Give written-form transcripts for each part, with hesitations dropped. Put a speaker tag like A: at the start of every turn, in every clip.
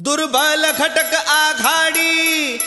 A: दुर्बल घटक आघाडी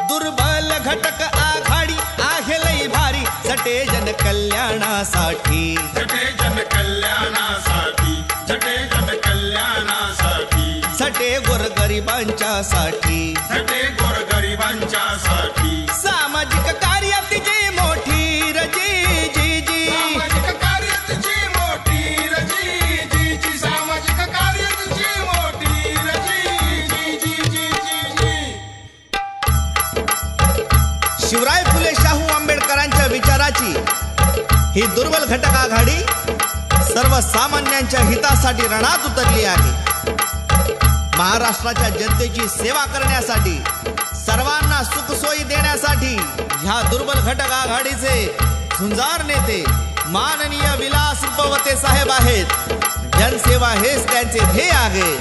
A: दुर्बल घटक आघाडी आहे लई भारी झटे जन कल्याणासाठी
B: झटे जन कल्याणासाठी झटे जन कल्याणासाठी
A: झटे गोरगरिबांच्यासाठी
B: झटे गोरगरिबांच्यासाठी
A: सामाजिक कार्यात जी मोठी रजी जी जी
B: सामाजिक कार्यात जी मोठी रजी जी जी सामाजिक कार्यात जी मोठी रजी जी जी जी जी जी
A: शिवराय फुले शाहू आंबेडकरांच्या विचाराची ही दुर्बल घटक आघाडी सर्वसामान्यांच्या हितासाठी रणात उतरली आहे। महाराष्ट्राच्या जनतेची सेवा करण्यासाठी सर्वांना सुखसोयी देण्यासाठी ह्या दुर्बल घटक आघाडीचे झुंजार नेते माननीय विलास रुपवते साहेब आहेत। जनसेवा हेच त्यांचे ध्येय आहे।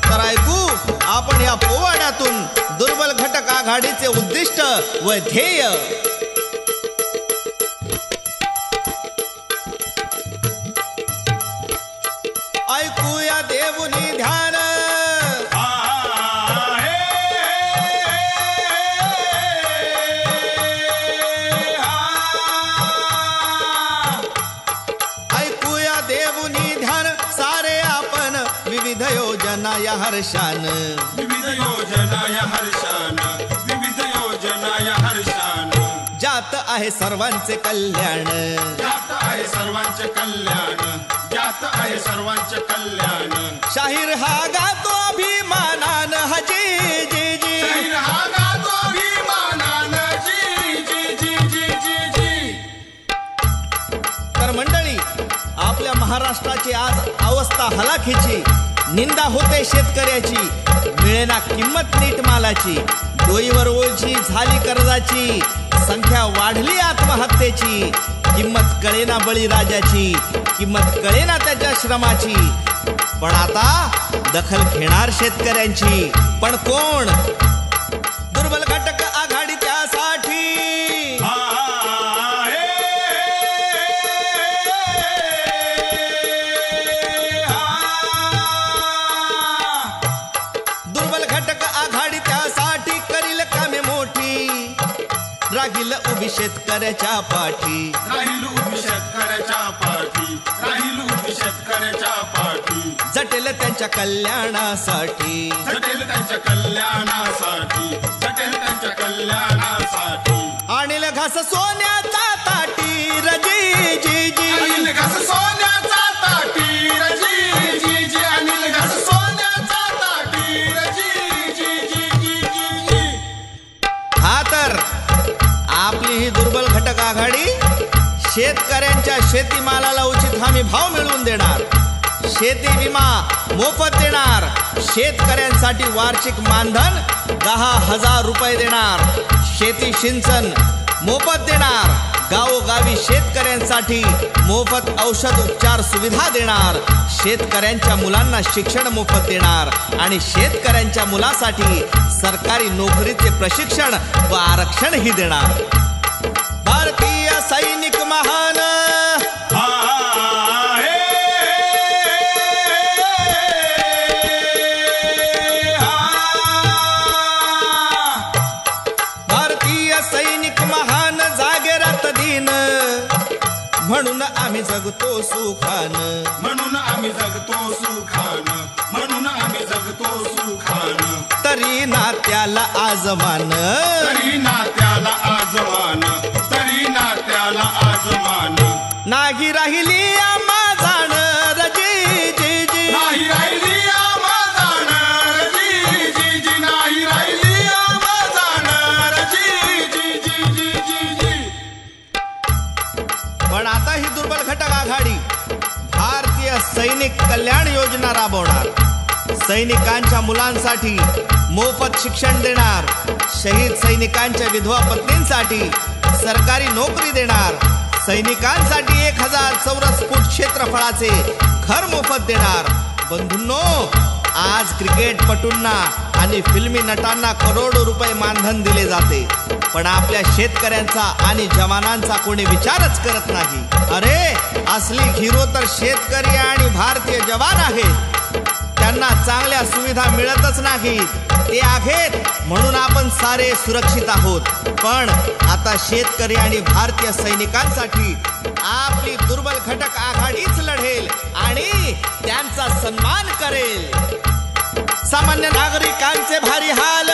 A: तर ऐकू आपण या पोवाड्यातून दुर्बल घटक आघाडीचे उद्दिष्ट व ध्येय। ऐकूया देवुनी ध्यान ऐकूया देवुनी ध्यान सारे आपण विविध योजना या हर्षान
B: विविध योजना या हर्षान विविध योजना या हर्षान
A: जात आहे सर्वांचे कल्याण
B: जात आहे सर्वांचे कल्याण जात आहे सर्वांचे कल्याण
A: शाहीर हा गातो अभिमानान हजी जी जी
B: शाहीर हा गातो अभिमानान जी जी जी जी जी जी
A: तर मंडळी आपल्या महाराष्ट्राची आज अवस्था हलाखीची निंदा होते शेतकऱ्याची मिळेना किंमत नीट मालाची डोईवर ओझी झाली कर्जाची संख्या वाढली आत्महत्येची किंमत कळेना बळीराजाची किंमत कळेना त्याच्या श्रमाची पण आता दखल घेणार शेतकऱ्यांची पण कोण दुर्बल घटक आघाडी त्यासाठी दुर्बल घटक आघाडी त्यासाठी करील कामे मोठी राहील उभी शेतकऱ्याच्या पाठी
B: राहील उभी शेतकऱ्याच्या पाठी राहील उभी शेतकऱ्याच्या पाठी
A: झटेल त्यांच्या कल्याणासाठी
B: झटेल त्यांच्या कल्याणासाठी झटेल त्यांच्या कल्याणासाठी
A: आणील घास सोन्याचा ताटी रजी जी जी
B: अनिल घास सोन्याचा ताटी रजी जी जी अनिल घास सोन्याचा ताटी रजी जी जी जी जी जी
A: हा तर आपली ही दुर्बल घटक आघाडी शेतकऱ्यांच्या शेतीमालाला उचित हमी भाव मिळवून देणार शेती विमा मोफत देणार शेतकऱ्यांसाठी वार्षिक मानधन 10,000 रुपये देणार शेती सिंचन मोफत देणार गावोगावी शेतकऱ्यांसाठी मोफत औषध उपचार सुविधा देणार शेतकऱ्यांच्या मुलांना शिक्षण मोफत देणार आणि शेतकऱ्यांच्या मुलासाठी सरकारी नोकरीचे प्रशिक्षण व आरक्षणही देणार भारतीय सैनिक महान भारतीय सैनिक महान जागे रात दिन म्हणून आम्ही जगतो सुखान
B: म्हणून आम्ही जगतो सुखान म्हणून आम्ही जगतो सुखान
A: तरी ना त्याला आजमान
B: तरी ना त्याला आजमान तरी ना त्याला आजमान
A: नाही राहिली आम्हा जाण रजी जी जी
B: नाही राहिली आम्हा जाणार जी जी जी नाही राहिली आम्हा जाणार जी जी जी जी जी जी
A: पण आता ही दुर्बल घटक आघाडी भारतीय सैनिक कल्याण योजना राबवणार सैनिकांच्या मुलांसाठी मोफत शिक्षण देणार शहीद सैनिकांच्या विधवा पत्नींसाठी सरकारी नोकरी देणार सैनिकांसाठी 1000 चौरस फूट क्षेत्रफळाचे घर मोफत देणार बंधूंनो आज क्रिकेटपटूंना आणि फिल्मी नटांना करोडो रुपये मानधन दिले जाते, पण आपल्या शेतकऱ्यांचा आणि जवानांचा कोणी विचारच करत नाही. अरे असली हिरो तर शेतकरी आणि भारतीय जवान आहेत. त्यांना चांगल्या सुविधा मिळतच नाहीत. ते आहेत म्हणून आपण सारे सुरक्षित आहोत. पण आता शेतकरी आणि भारतीय सैनिकांसाठी आपली दुर्बल घटक आघाडीच लढेल आणि त्यांचा सन्मान करेल. सामान्य नागरिकांचे भारी हाल.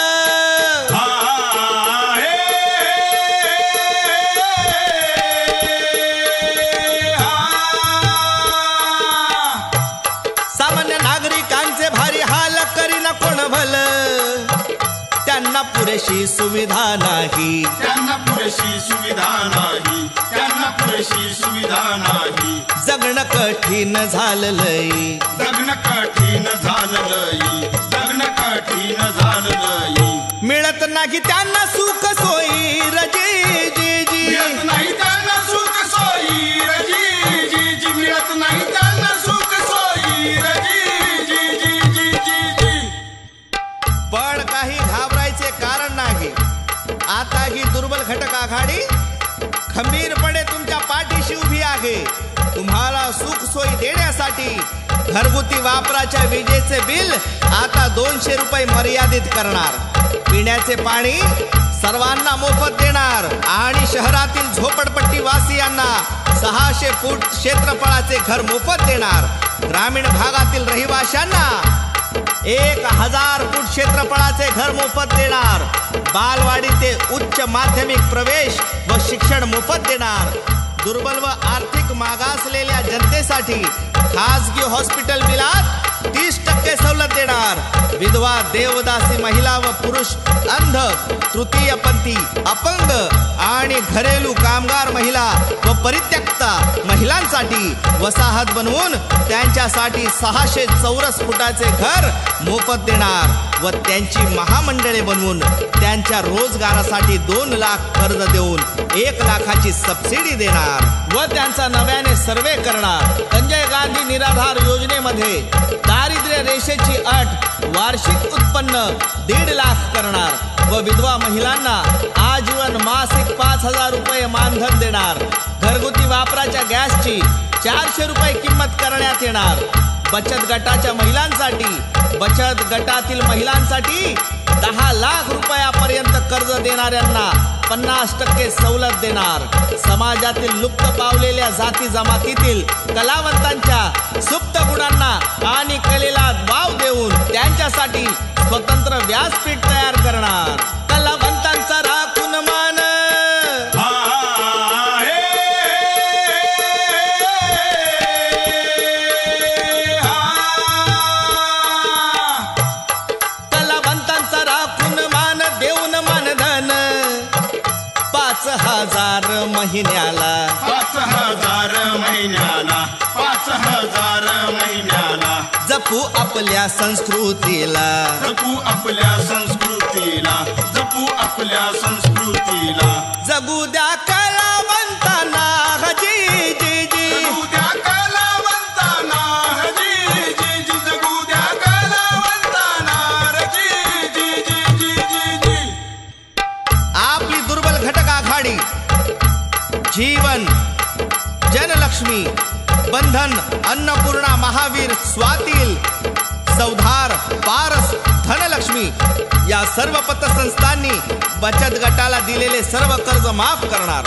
A: सामान्य नागरिकांचे भारी हाल करीना कोण भल. त्यांना पुरेशी सुविधा नाही.
B: त्यांना पुरेशी सुविधा नाही. त्यांना पुरेशी सुविधा नाही.
A: जगणं कठीण झालंय.
B: जगणं कठीण झालंय. जगणं कठीण झालंय.
A: मिळत नाही त्यांना सुख सोयी रजी जी जी.
B: मिळत नाही त्यांना सुख सोयी रजी जी जी. मिळत नाही त्यांना सुख सोयी रजी जी जी जी जी जी.
A: पण काही घाबरायचे कारण नाही. आता ही दुर्बल घटक आघाडी खंबीरपणे तुमच्या पाठीशी उभी आहे. तुम्हाला सुख सोयी देण्यासाठी घरगुती वापराच्या विजेचे बिल आता 200 रुपये मर्यादित करणार. पिण्याचे पाणी सर्वांना मोफत देणार आणि शहरातील झोपडपट्टी वासियांना 600 फूट क्षेत्रफळाचे घर मोफत देणार. ग्रामीण भागातील रहिवाशांना 1000 फूट क्षेत्रफळाचे घर मोफत देणार. बालवाडी ते उच्च माध्यमिक प्रवेश व शिक्षण मोफत देणार. दुर्बल व आर्थिक मागासलेल्या जनतेसाठी खासगी हॉस्पिटल बिलात 30% सवलत देणार. विधवा, देवदासी महिला व पुरुष, अंध, तृतीयपंथी, अपंग आणि घरेलू कामगार महिला व परित्यक्ता महिलांसाठी वसाहत बनवून त्यांच्यासाठी 600 चौरस फुटाचे घर मोफत देणार व त्यांची महामंडळे बनवून त्यांच्या रोजगारासाठी 2 लाख कर्ज देऊन 1 लाखाची सबसिडी देणार व त्यांचा नव्याने सर्वे करणार. संजय गांधी निराधार योजनेमध्ये दारिद्र्य रेषेची अट वार्षिक उत्पन्न 1.5 लाख करणार व विधवा महिलांना आजीवन मासिक 5000 रुपये मानधन देणार. घरगुती वापराच्या गॅसची 400 रुपये किंमत करण्यात येणार. बचत गटाच्या महिलांसाठी बचत गटातील महिलांसाठी 10 लाख रुपयापर्यंत कर्ज देणाऱ्यांना 50% सवलत देणार. समाजातील लुप्त पावलेल्या जाती जमातीतील कलावंतांच्या सुप्त गुणांना आणि कलेला वाव देऊन त्यांच्यासाठी स्वतंत्र व्यासपीठ तयार करणार. कलावंतांचा राखून मान. कलावंतांचा राखून मान देऊन मानधन 5000 महिन्याला.
B: 5000 महिन्याला. 5000 महिन्याला.
A: जपू आपल्या संस्कृतीला.
B: जपू आपल्या संस्कृतीला. जपू आपल्या संस्कृतीला.
A: जगू द्या कलावंतांना हजी जी जी.
B: जगू द्या कलावंतांना हजी जी जी. जगू द्या कलावंतांना हजी जी जी जी जी जी.
A: आपली दुर्बल घटक आघाडी जीवन, जनलक्ष्मी, बंधन, अन्नपूर्णा, महावीर, स्वातील, सौधार, पारस, धनलक्ष्मी या सर्व पतसंस्थांनी बचत गटाला दिलेले सर्व कर्ज माफ करणार.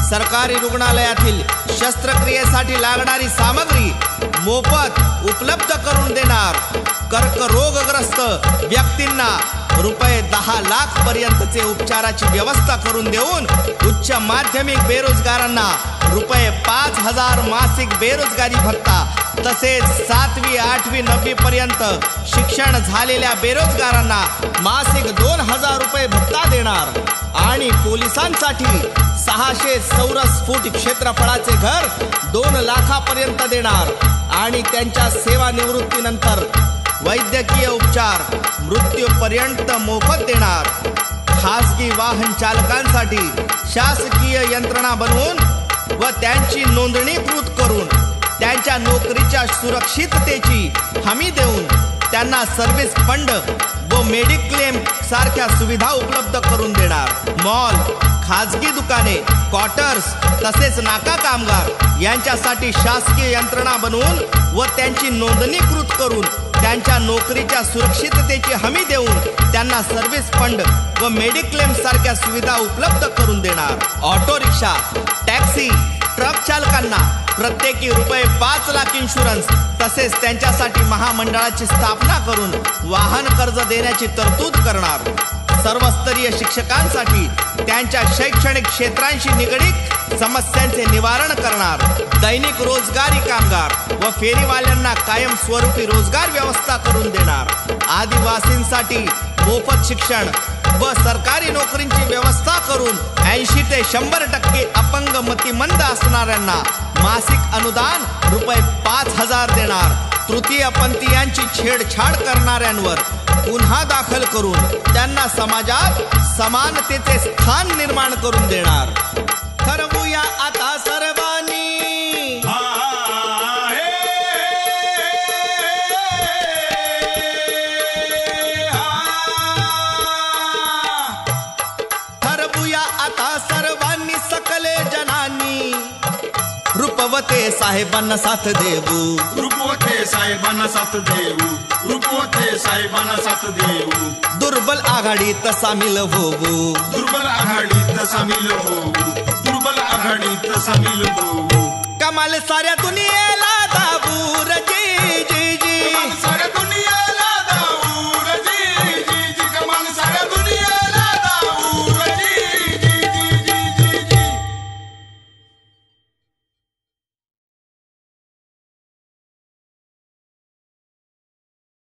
A: सरकारी रुग्णालयातील शस्त्रक्रियेसाठी लागणारी सामग्री मोफत उपलब्ध करून देणार. कर्करोगग्रस्त व्यक्तींना रुपये 10 लाख पर्यंतचे उपचाराची व्यवस्था करून देऊन उच्च माध्यमिक बेरोजगारांना रुपये 5000 मासिक बेरोजगारी भत्ता तसेच 7वी, 8वी, 9वी पर्यंत शिक्षण झालेल्या बेरोजगारांना मासिक 2000 रुपये भत्ता देणार. आणि पोलिसांसाठी 600 चौरस फूट क्षेत्रफळाचे घर 2 लाखापर्यंत देणार. आणि त्यांच्या सेवानिवृत्तीनंतर वैद्यकीय उपचार मृत्यूपर्यंत मोफत देणार. खासगी वाहन चालकांसाठी शासकीय यंत्रणा बनवून व त्यांची नोंदणीकृत करून त्यांच्या नोकरीच्या सुरक्षिततेची हमी देऊन त्यांना सर्व्हिस फंड व मेडिक्लेम सारख्या सुविधा उपलब्ध करून देणार. मॉल, खाजगी दुकाने, क्वार्टर्स तसेच नाका कामगार यांच्यासाठी शासकीय यंत्रणा बनवून व त्यांची नोंदणीकृत करून त्यांच्या नोकरीच्या सुरक्षिततेची हमी देऊन त्यांना सर्व्हिस फंड व मेडिक्लेम सारख्या सुविधा उपलब्ध करून देणार. ऑटो रिक्षा, टॅक्सी, ट्रक चालकांना प्रत्येकी ₹5 लाख इन्शुरन्स तसेच त्यांच्यासाठी महामंडळाची स्थापना करून वाहन कर्ज देण्याची तरतूद करणार. सर्वस्तरीय शिक्षकांसाठी त्यांच्या शैक्षणिक क्षेत्रांशी निगडीत समस्यांचे निवारण करणार. दैनिक रोजगारी कामगार व फेरीवाल्यांना कायमस्वरूपी रोजगार व्यवस्था करून देणार. आदिवासींसाठी मोफत शिक्षण व सरकारी नोकरींची व्यवस्था करून 80 ते 100% अपंग मतिमंद असणाऱ्यांना मासिक अनुदान ₹5,000 देणार. तृतीयपंथीयांची छेडछाड करणाऱ्यांवर गुन्हा दाखल करून त्यांना समाजात समानतेचे स्थान निर्माण करून देणार. ठरवूया आता सर्वांनी सकले जनांनी रूपवते साहेबांना साथ देऊ.
B: रूपवते साहेबांना साथ देऊ. रूपवते साहेबांना साथ देऊ.
A: दुर्बल आघाडीत सामील होऊ.
B: दुर्बल आघाडीत सामील होऊ. दुर्बल आघाडीत सामील होऊ.
A: कमाल साऱ्या दुनियेला दाबू.